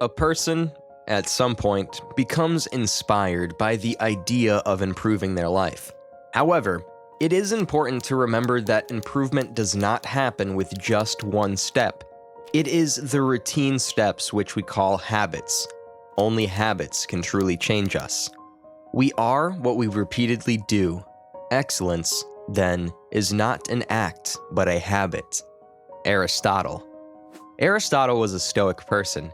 A person, at some point, becomes inspired by the idea of improving their life. However, it is important to remember that improvement does not happen with just one step. It is the routine steps which we call habits. Only habits can truly change us. We are what we repeatedly do. Excellence, then, is not an act, but a habit. Aristotle. Aristotle was a Stoic person.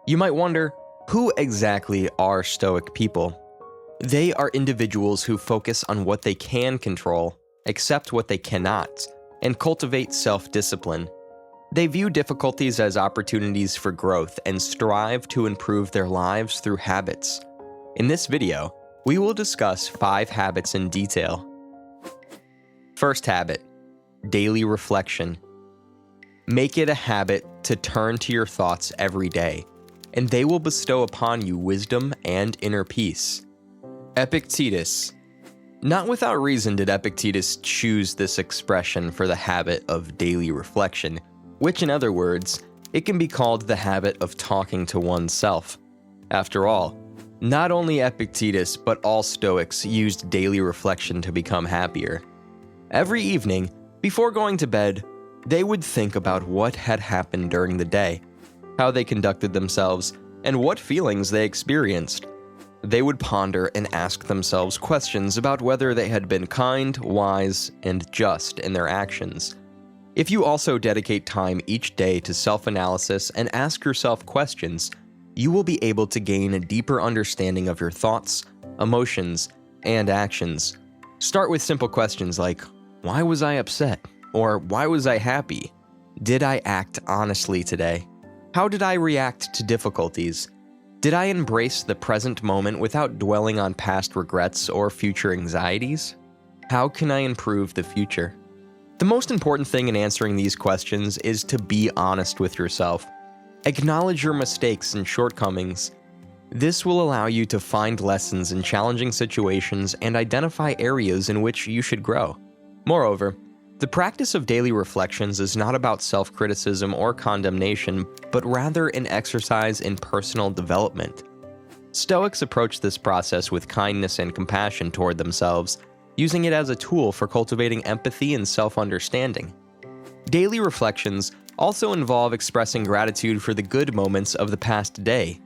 You might wonder, who exactly are Stoic people? They are individuals who focus on what they can control, accept what they cannot, and cultivate self-discipline. They view difficulties as opportunities for growth and strive to improve their lives through habits. In this video, we will discuss 5 habits in detail. First habit, daily reflection. Make it a habit to turn to your thoughts every day, and they will bestow upon you wisdom and inner peace. Epictetus. Not without reason did Epictetus choose this expression for the habit of daily reflection, which in other words, it can be called the habit of talking to oneself. After all, not only Epictetus but all Stoics used daily reflection to become happier. Every evening, before going to bed, they would think about what had happened during the day, how they conducted themselves, and what feelings they experienced. They would ponder and ask themselves questions about whether they had been kind, wise, and just in their actions. If you also dedicate time each day to self-analysis and ask yourself questions, you will be able to gain a deeper understanding of your thoughts, emotions, and actions. Start with simple questions like, why was I upset? Or why was I happy? Did I act honestly today? How did I react to difficulties? Did I embrace the present moment without dwelling on past regrets or future anxieties? How can I improve the future? The most important thing in answering these questions is to be honest with yourself. Acknowledge your mistakes and shortcomings. This will allow you to find lessons in challenging situations and identify areas in which you should grow. Moreover, the practice of daily reflections is not about self-criticism or condemnation, but rather an exercise in personal development. Stoics approach this process with kindness and compassion toward themselves, using it as a tool for cultivating empathy and self-understanding. Daily reflections also involve expressing gratitude for the good moments of the past day.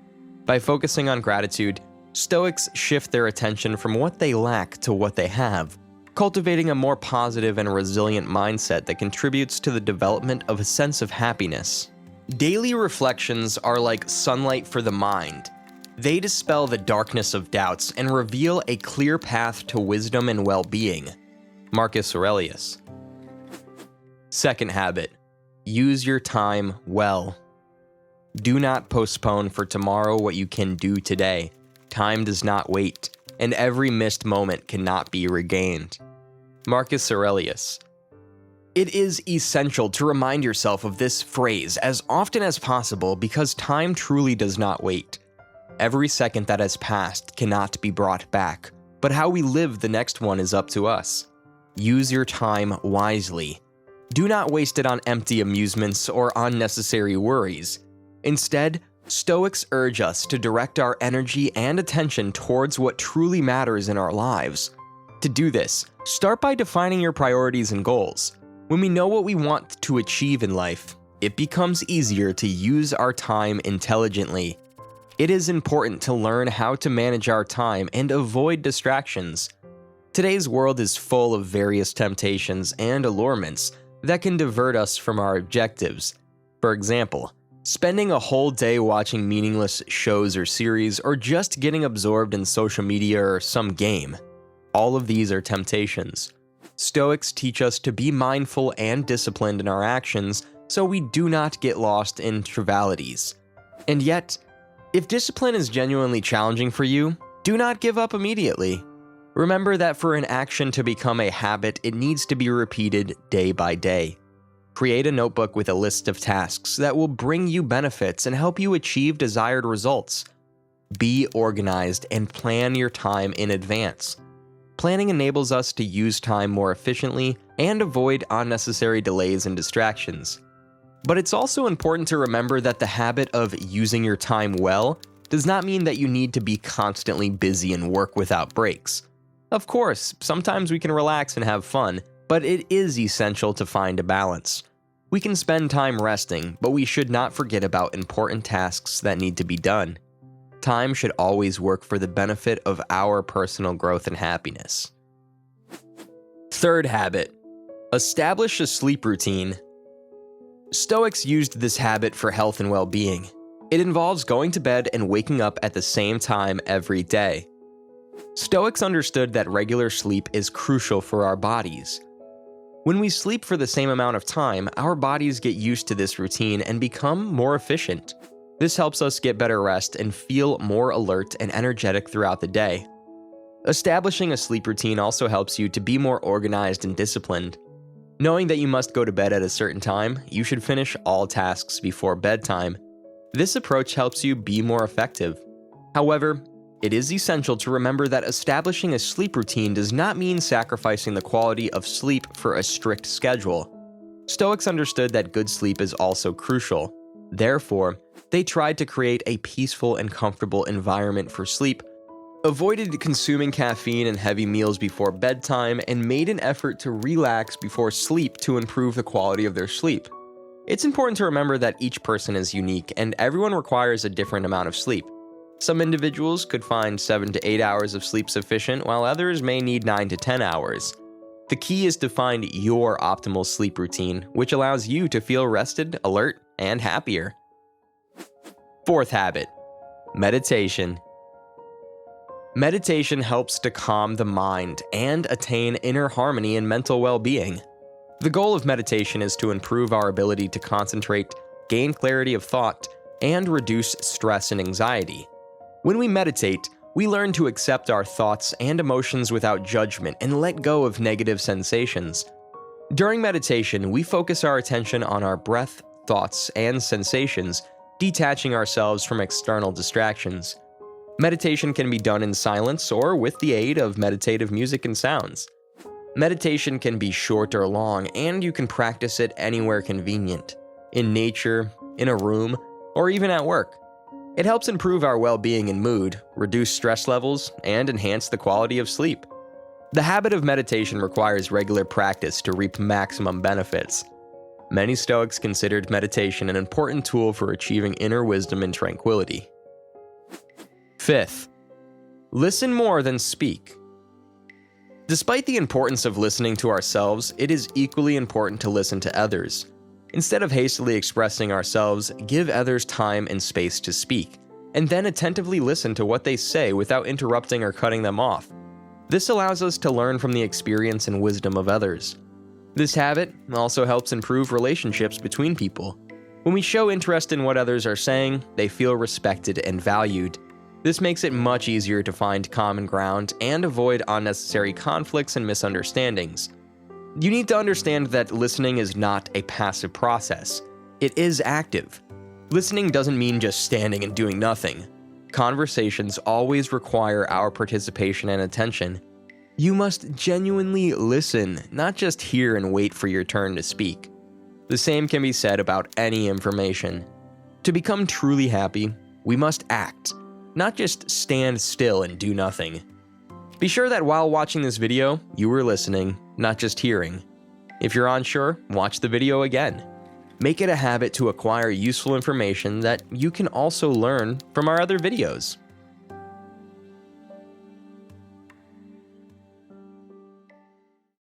By focusing on gratitude, Stoics shift their attention from what they lack to what they have, cultivating a more positive and resilient mindset that contributes to the development of a sense of happiness. Daily reflections are like sunlight for the mind. They dispel the darkness of doubts and reveal a clear path to wisdom and well-being. Marcus Aurelius. Second habit, use your time well. Do not postpone for tomorrow what you can do today. Time does not wait, and every missed moment cannot be regained. Marcus Aurelius. It is essential to remind yourself of this phrase as often as possible because time truly does not wait. Every second that has passed cannot be brought back, but how we live the next one is up to us. Use your time wisely. Do not waste it on empty amusements or unnecessary worries. Instead, Stoics urge us to direct our energy and attention towards what truly matters in our lives. To do this, start by defining your priorities and goals. When we know what we want to achieve in life, it becomes easier to use our time intelligently. It is important to learn how to manage our time and avoid distractions. Today's world is full of various temptations and allurements that can divert us from our objectives. For example, spending a whole day watching meaningless shows or series, or just getting absorbed in social media or some game. All of these are temptations. Stoics teach us to be mindful and disciplined in our actions so we do not get lost in trivialities. And yet, if discipline is genuinely challenging for you, do not give up immediately. Remember that for an action to become a habit, it needs to be repeated day by day. Create a notebook with a list of tasks that will bring you benefits and help you achieve desired results. Be organized and plan your time in advance. Planning enables us to use time more efficiently and avoid unnecessary delays and distractions. But it's also important to remember that the habit of using your time well does not mean that you need to be constantly busy and work without breaks. Of course, sometimes we can relax and have fun, but it is essential to find a balance. We can spend time resting, but we should not forget about important tasks that need to be done. Time should always work for the benefit of our personal growth and happiness. Third habit, establish a sleep routine. Stoics used this habit for health and well-being. It involves going to bed and waking up at the same time every day. Stoics understood that regular sleep is crucial for our bodies. When we sleep for the same amount of time, our bodies get used to this routine and become more efficient. This helps us get better rest and feel more alert and energetic throughout the day. Establishing a sleep routine also helps you to be more organized and disciplined. Knowing that you must go to bed at a certain time, you should finish all tasks before bedtime. This approach helps you be more effective. However, it is essential to remember that establishing a sleep routine does not mean sacrificing the quality of sleep for a strict schedule. Stoics understood that good sleep is also crucial. Therefore, they tried to create a peaceful and comfortable environment for sleep, avoided consuming caffeine and heavy meals before bedtime, and made an effort to relax before sleep to improve the quality of their sleep. It's important to remember that each person is unique and everyone requires a different amount of sleep. Some individuals could find 7 to 8 hours of sleep sufficient, while others may need 9 to 10 hours. The key is to find your optimal sleep routine, which allows you to feel rested, alert, and happier. Fourth habit, meditation. Meditation helps to calm the mind and attain inner harmony and mental well-being. The goal of meditation is to improve our ability to concentrate, gain clarity of thought, and reduce stress and anxiety. When we meditate, we learn to accept our thoughts and emotions without judgment and let go of negative sensations. During meditation, we focus our attention on our breath, thoughts, and sensations, detaching ourselves from external distractions. Meditation can be done in silence or with the aid of meditative music and sounds. Meditation can be short or long, and you can practice it anywhere convenient, in nature, in a room, or even at work. It helps improve our well-being and mood, reduce stress levels, and enhance the quality of sleep. The habit of meditation requires regular practice to reap maximum benefits. Many Stoics considered meditation an important tool for achieving inner wisdom and tranquility. Fifth, listen more than speak. Despite the importance of listening to ourselves, it is equally important to listen to others. Instead of hastily expressing ourselves, give others time and space to speak, and then attentively listen to what they say without interrupting or cutting them off. This allows us to learn from the experience and wisdom of others. This habit also helps improve relationships between people. When we show interest in what others are saying, they feel respected and valued. This makes it much easier to find common ground and avoid unnecessary conflicts and misunderstandings. You need to understand that listening is not a passive process. It is active. Listening doesn't mean just standing and doing nothing. Conversations always require our participation and attention. You must genuinely listen, not just hear and wait for your turn to speak. The same can be said about any information. To become truly happy, we must act, not just stand still and do nothing. Be sure that while watching this video, you were listening, not just hearing. If you're unsure, watch the video again. Make it a habit to acquire useful information that you can also learn from our other videos.